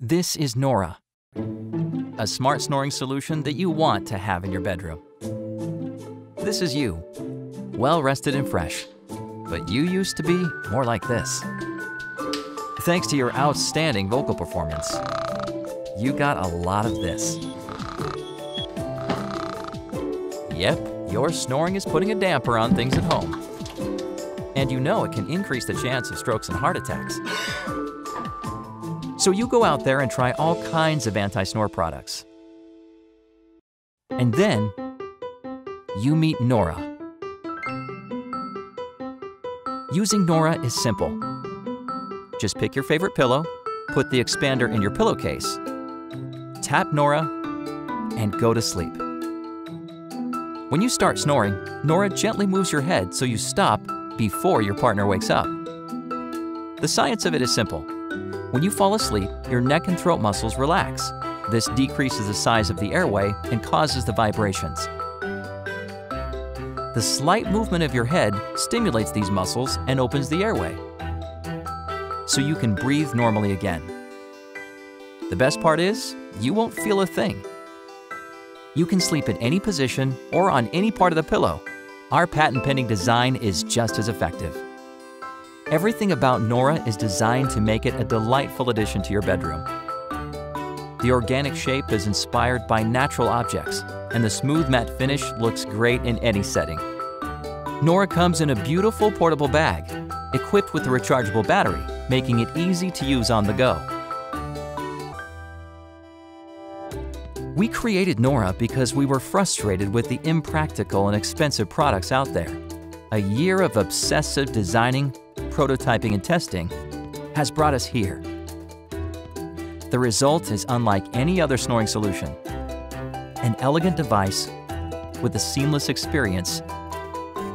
This is Nora, a smart snoring solution that you want to have in your bedroom. This is you, well rested and fresh, but you used to be more like this. Thanks to your outstanding vocal performance, you got a lot of this. Yep, your snoring is putting a damper on things at home. And you know it can increase the chance of strokes and heart attacks. So you go out there and try all kinds of anti-snore products. And then you meet Nora. Using Nora is simple. Just pick your favorite pillow, put the expander in your pillowcase, tap Nora, and go to sleep. When you start snoring, Nora gently moves your head so you stop before your partner wakes up. The science of it is simple. When you fall asleep, your neck and throat muscles relax. This decreases the size of the airway and causes the vibrations. The slight movement of your head stimulates these muscles and opens the airway, so you can breathe normally again. The best part is, you won't feel a thing. You can sleep in any position or on any part of the pillow. Our patent-pending design is just as effective. Everything about Nora is designed to make it a delightful addition to your bedroom. The organic shape is inspired by natural objects, and the smooth matte finish looks great in any setting. Nora comes in a beautiful portable bag, equipped with a rechargeable battery, making it easy to use on the go. We created Nora because we were frustrated with the impractical and expensive products out there. A year of obsessive designing, prototyping, and testing has brought us here. The result is unlike any other snoring solution. An elegant device with a seamless experience,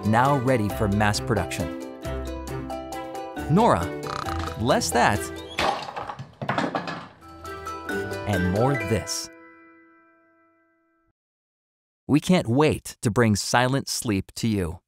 now ready for mass production. Nora, less that, and more this. We can't wait to bring silent sleep to you.